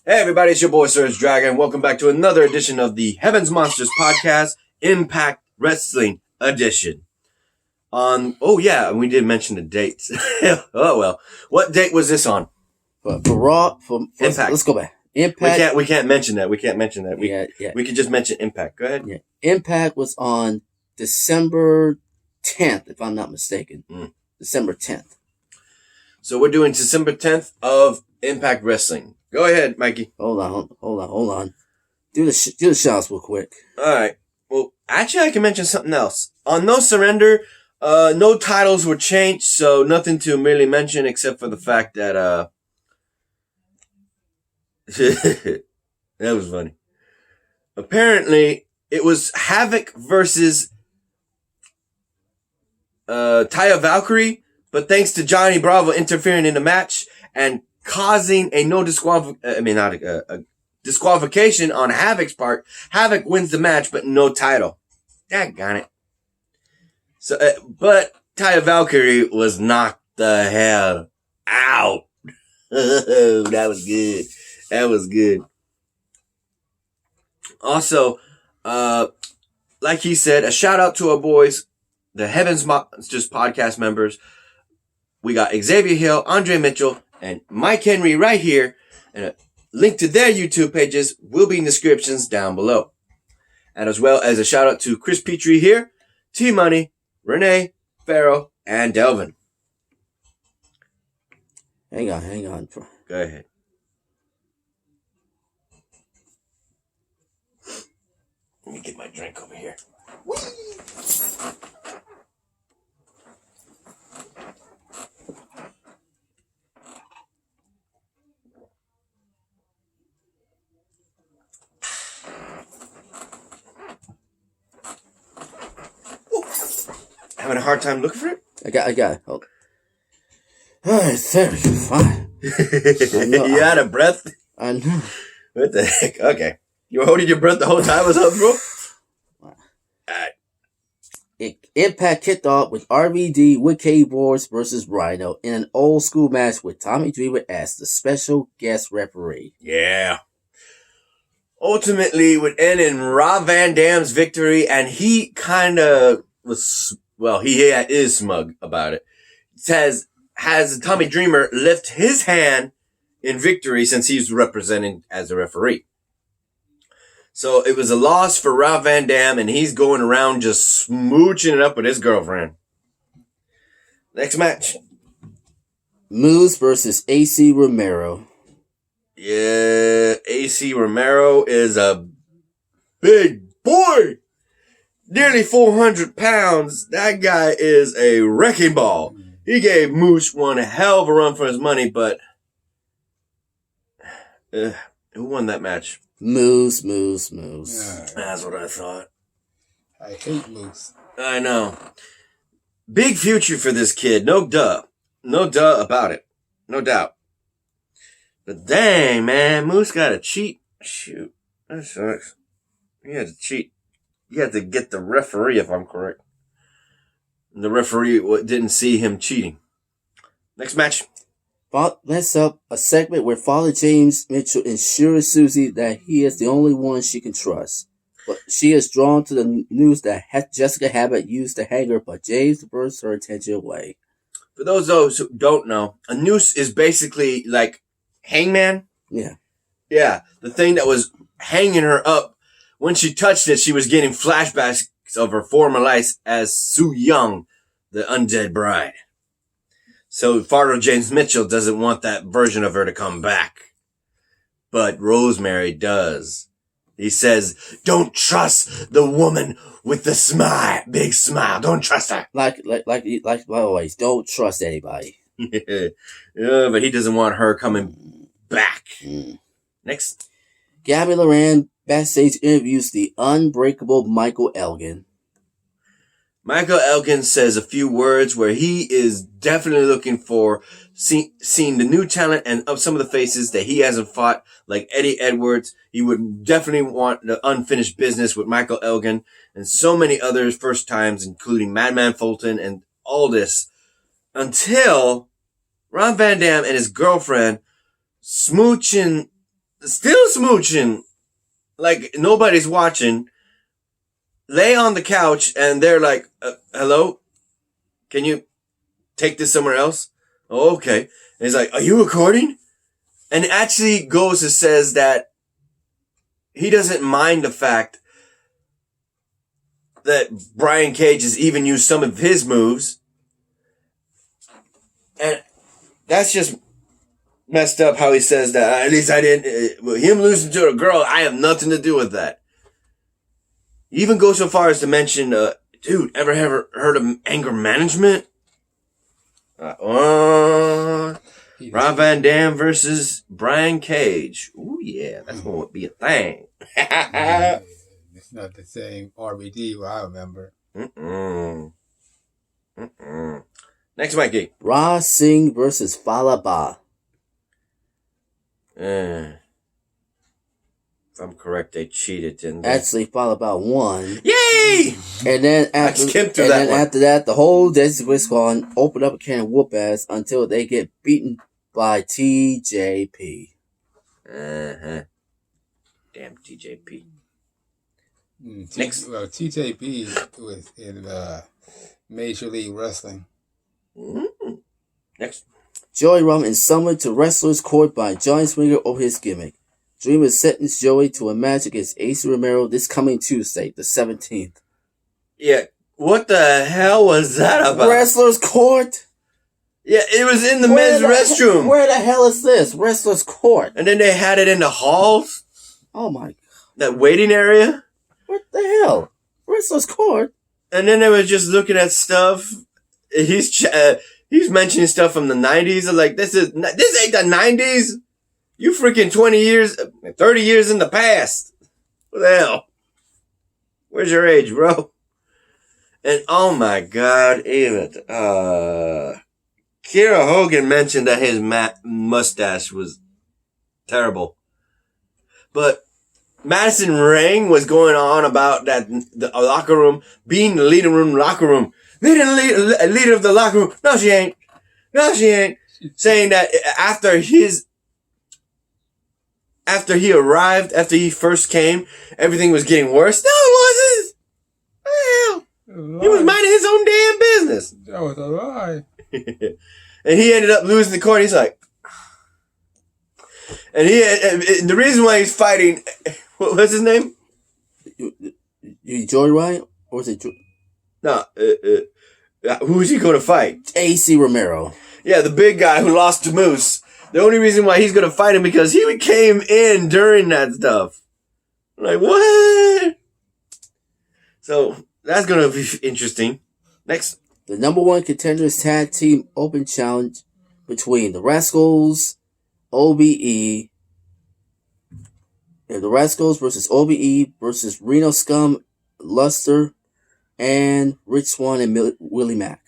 Hey everybody, it's your boy SergDragon. Welcome back to another edition of the Heavens Monsters Podcast, Impact Wrestling Edition. Oh yeah, we did mention the dates. Oh well, what date was this on? For Raw, for Impact. Let's go back. Impact. We can't mention that. We could just mention Impact. Go ahead. Yeah. Impact was on December 10th, if I'm not mistaken. December 10th. So we're doing December 10th of Impact Wrestling. Go ahead, Mikey. Hold on. Do the shots real quick. All right. Well, actually, I can mention something else. On No Surrender, no titles were changed, so nothing to merely mention except for the fact that that was funny. Apparently, it was Havoc versus Taya Valkyrie, but thanks to Johnny Bravo interfering in the match and causing a disqualification on Havoc's part, Havoc wins the match, but no title. Daggone it. So, but Taya Valkyrie was knocked the hell out. That was good. That was good. Also, like he said, a shout out to our boys, the Heavens Monsters podcast members. We got Xavier Hill, Andre Mitchell, and Mike Henry right here. And a link to their YouTube pages will be in the descriptions down below. And as well as a shout out to Chris Petrie here, T-Money, Renee, Farrell, and Delvin. Hang on. Go ahead. Let me get my drink over here. Whee! Having a hard time looking for it? I got it. Hold on. All right, there we go. Fine. You out of breath? I know. What the heck? Okay. You were holding your breath the whole time? What's up, bro? Alright. Impact kicked off with RVD with K-Boards versus Rhino in an old school match with Tommy Dreamer as the special guest referee. Yeah. Ultimately, would end in Rob Van Dam's victory, and he kind of was, well, he is smug about it. Has Tommy Dreamer lift his hand in victory since he's representing as a referee. So it was a loss for Rob Van Dam, and he's going around just smooching it up with his girlfriend. Next match. Moose versus AC Romero. Yeah, AC Romero is a big boy. Nearly 400 pounds. That guy is a wrecking ball. He gave Moose one hell of a run for his money, but who won that match? Moose. Yeah, That's what I thought. I hate Moose. I know. Big future for this kid. No duh about it. No doubt. But dang, man, Moose got to cheat. Shoot. That sucks. He had to cheat. He had to get the referee, if I'm correct. And the referee didn't see him cheating. Next match. Let's up a segment where Father James Mitchell assures Susie that he is the only one she can trust. But she is drawn to the news that Jessica Habit used to hang her, but James diverts her attention away. For those who don't know, a noose is basically like hangman. Yeah. Yeah, the thing that was hanging her up. When she touched it, she was getting flashbacks of her former life as Sue Young, the undead bride. So Father James Mitchell doesn't want that version of her to come back. But Rosemary does. He says, don't trust the woman with the smile, big smile. Don't trust her. Like always, don't trust anybody. Yeah, but he doesn't want her coming back. Next. Gabby Loran backstage interviews the unbreakable Michael Elgin. Michael Elgin says a few words where he is definitely looking for seeing the new talent and of some of the faces that he hasn't fought, like Eddie Edwards. He would definitely want the unfinished business with Michael Elgin and so many others first times, including Madman Fulton and all this, until Rob Van Dam and his girlfriend smooching still smooching like nobody's watching, lay on the couch, and they're like, hello? Can you take this somewhere else? Oh, okay. And he's like, are you recording? And actually goes and says that he doesn't mind the fact that Brian Cage has even used some of his moves. And that's just messed up how he says that. At least I didn't. Him losing to a girl, I have nothing to do with that. He even goes so far as to mention, dude, ever heard of anger management? Rob Van Dam versus Brian Cage. Ooh, yeah, that's going to be a thing. It's not the same RBD I remember. Next, Mikey. Ra Singh versus Falaba. If I'm correct, they cheated, didn't they? Actually, Falaba won. Yay! And then after that, the whole Desert Squad opened up a can of whoop ass until they get beaten by TJP. Damn TJP. Next. Well, TJP was in Major League Wrestling. Next. Joey Rum is summoned to Wrestler's Court by Johnny Swinger over his gimmick. Dreamer sentenced Joey to a match against Ace Romero this coming Tuesday, the 17th. Yeah, what the hell was that about? Wrestler's Court? Yeah, it was in the men's restroom. Where the hell is this? Wrestler's Court. And then they had it in the halls. Oh my God. That waiting area. What the hell? Wrestler's Court? And then they were just looking at stuff. He's mentioning stuff from the 90s. I'm like, this ain't the 90s. You freaking 20 years, 30 years in the past. What the hell? Where's your age, bro? And oh my God, even Kiera Hogan mentioned that his mustache was terrible. But Madison Rain was going on about that the locker room being the locker room. Leader of the locker room. No, she ain't. Saying that after he arrived, after he first came, everything was getting worse. No, it wasn't. Well, he was minding his own damn business. That was a lie. And he ended up losing the court. He's like, and the reason why he's fighting, what's his name? You Joey Ryan? Or is it No, who's he going to fight? AC Romero. Yeah, the big guy who lost to Moose. The only reason why he's going to fight him because he came in during that stuff. I'm like, what? So, that's going to be interesting. Next. The number one contenders tag team open challenge between the Rascals, OBE, and the Rascals versus OBE versus Reno Scum, Luster, and Rich Swann and Willie Mack.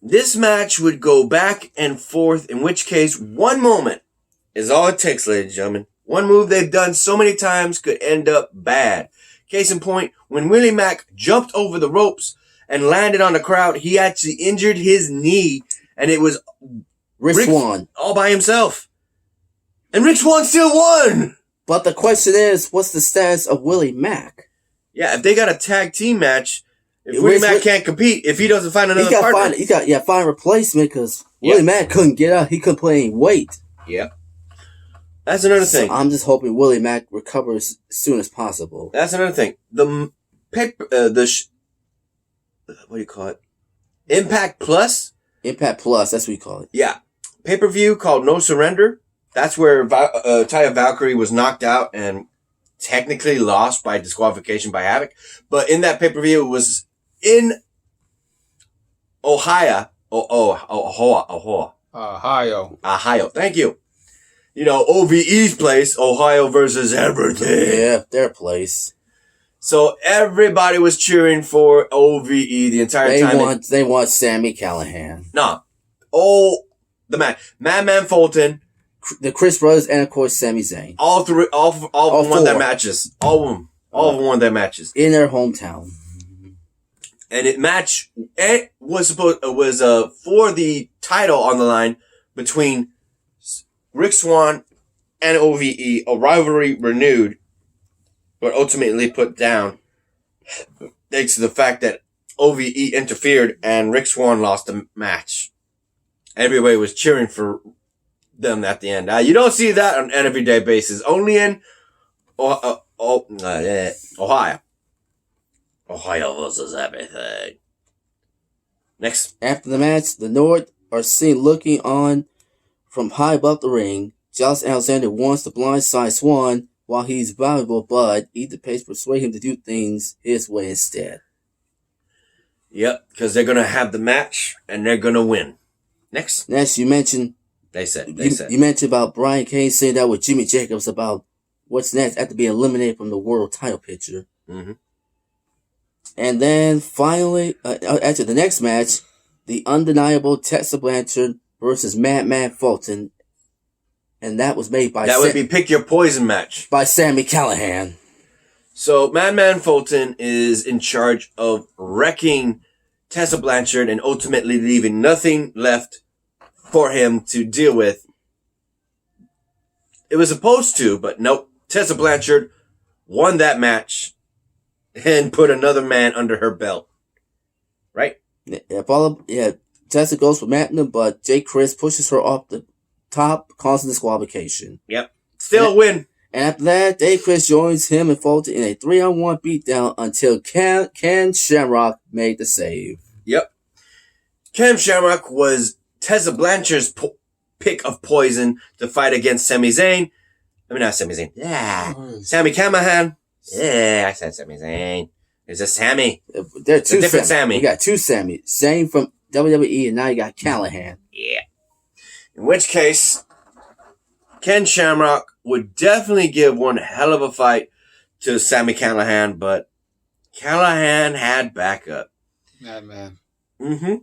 This match would go back and forth, in which case one moment is all it takes, ladies and gentlemen. One move they've done so many times could end up bad. Case in point, when Willie Mack jumped over the ropes and landed on the crowd, he actually injured his knee, and it was Rich Swann all by himself. And Rich Swann still won! But the question is, what's the status of Willie Mack? Yeah, if they got a tag team match, if Willie Mack can't compete, if he doesn't find another partner. He got find a replacement because Willie Mack couldn't get out. He couldn't play any weight. Yep. That's another thing. I'm just hoping Willie Mack recovers as soon as possible. That's another thing. The what do you call it? Impact Plus? Impact Plus, that's what you call it. Yeah. Pay-per-view called No Surrender. That's where Taya Valkyrie was knocked out and technically lost by disqualification by Havoc. But in that pay-per-view, it was in Ohio. Ohio. Thank you. You know, OVE's place, Ohio versus everything. Yeah, their place. So everybody was cheering for OVE the entire time. They want Sami Callihan. No. The man. Madman Fulton. The Chris Brothers and, of course, Sami Zayn. All of them won their matches. All of them won their matches. In their hometown. And it was for the title on the line between Rick Swann and OVE, a rivalry renewed, but ultimately put down, thanks to the fact that OVE interfered and Rick Swann lost the match. Everybody was cheering for them at the end. You don't see that on an everyday basis. Only in Ohio. Ohio versus everything. Next. After the match, the North are seen looking on from high above the ring. Josh Alexander wants to blindside Swann while he's valuable, but Ethan Page persuade him to do things his way instead. Yep, because they're going to have the match and they're going to win. Next, you mentioned... They said. You mentioned about Brian Cage saying that with Jimmy Jacobs about what's next after being eliminated from the world title picture. Mm-hmm. And then finally, after the next match, the undeniable Tessa Blanchard versus Madman Fulton. And that was made by... That would be Pick Your Poison match. By Sami Callihan. So, Madman Fulton is in charge of wrecking Tessa Blanchard and ultimately leaving nothing left for him to deal with. It was supposed to, but nope. Tessa Blanchard won that match and put another man under her belt. Right? Yeah, Tessa goes for Madman, but Jay Chris pushes her off the top, causing disqualification. Yep. Still a win. And after that, Jay Chris joins him and Fulton in a 3-on-1 beatdown until Ken Shamrock made the save. Yep. Ken Shamrock was Tessa Blanchard's pick of poison to fight against Sami Zayn. I mean, not Sami Zayn. Yeah. Sami Callihan. Yeah, I said Sami Zayn. There's a Sami. There are two different Sami. You got two Sami. Zayn from WWE, and now you got Callihan. Yeah. In which case, Ken Shamrock would definitely give one hell of a fight to Sami Callihan, but Callihan had backup. Madman. Mm-hmm.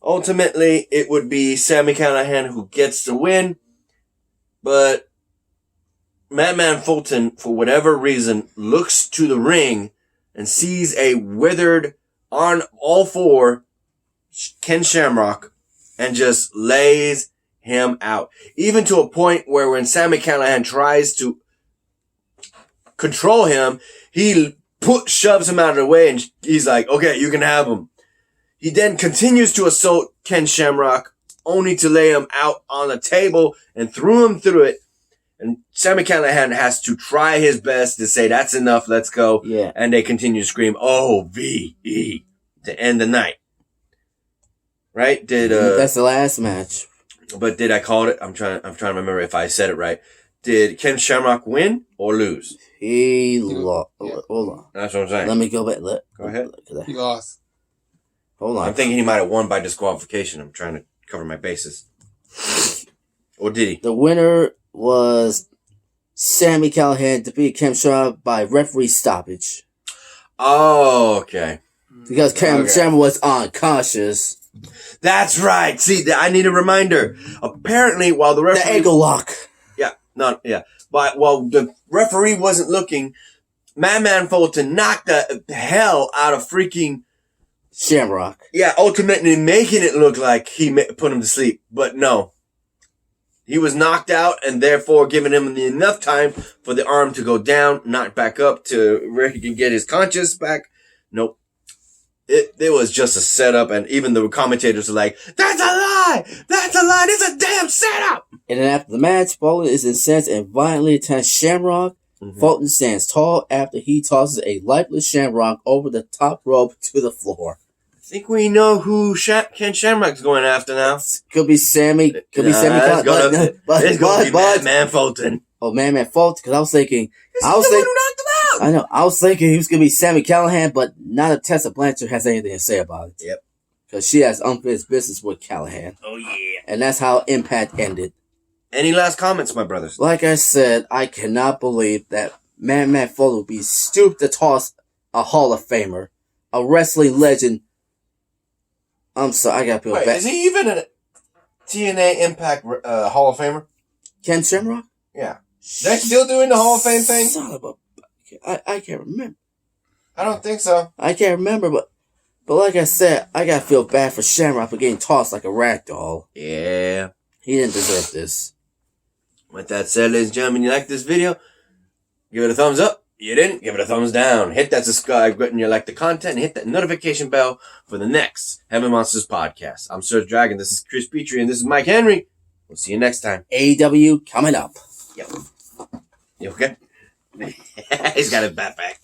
Ultimately, it would be Sami Callihan who gets the win, but Madman Fulton, for whatever reason, looks to the ring and sees a withered, on all four, Ken Shamrock, and just lays him out. Even to a point where when Sami Callihan tries to control him, he shoves him out of the way and he's like, okay, you can have him. He then continues to assault Ken Shamrock, only to lay him out on the table and threw him through it. And Sami Callihan has to try his best to say, that's enough, let's go. Yeah. And they continue to scream, OVE, to end the night. Right? That's the last match. But did I call it? I'm trying to remember if I said it right. Did Ken Shamrock win or lose? He lost. Yeah. Hold on. That's what I'm saying. Let me go back. Go ahead. He lost. Hold on. I'm thinking he might have won by disqualification. I'm trying to cover my bases. Or did he? The winner was Sami Callihan, defeated Ken Shamrock by referee stoppage. Oh, okay. Because Ken Shamrock was unconscious. That's right. See, I need a reminder. Apparently, while the referee... The ankle lock. Yeah. But while the referee wasn't looking, Madman Fulton knocked the hell out of freaking... Shamrock. Yeah, ultimately making it look like he put him to sleep. But no. He was knocked out and therefore giving him enough time for the arm to go down, knock back up to where he can get his conscience back. Nope. It was just a setup, and even the commentators are like, that's a lie! That's a lie! It's a damn setup! And then after the match, Fulton is incensed and violently attacks Shamrock. Mm-hmm. Fulton stands tall after he tosses a lifeless Shamrock over the top rope to the floor. I think we know who Ken Shamrock's going after now. Could be Sami. Could be Sami. It's going to be Madman Fulton. Oh, Madman Fulton, because I was thinking... He's the one who knocked him out! I know. I was thinking he was going to be Sami Callihan, but not if Tessa Blanchard has anything to say about it. Yep. Because she has unfinished business with Callihan. Oh, yeah. And that's how Impact ended. Any last comments, my brothers? Like I said, I cannot believe that Madman Fulton would be stooped to toss a Hall of Famer, a wrestling legend. I'm sorry, I got to feel bad. Is he even a TNA Impact Hall of Famer? Ken Shamrock? Yeah. They're still doing the Hall of Fame thing? Son of a... I can't remember. I don't think so. I can't remember, but like I said, I gotta feel bad for Shamrock for getting tossed like a rag doll. Yeah. He didn't deserve this. With that said, ladies and gentlemen, you like this video, give it a thumbs up. You didn't? Give it a thumbs down. Hit that subscribe button you like the content, and hit that notification bell for the next Heaven Monsters podcast. I'm SergDragon. This is Chris Petrie, and this is Mike Henry. We'll see you next time. AEW coming up. Yep. You okay? He's got his bat back.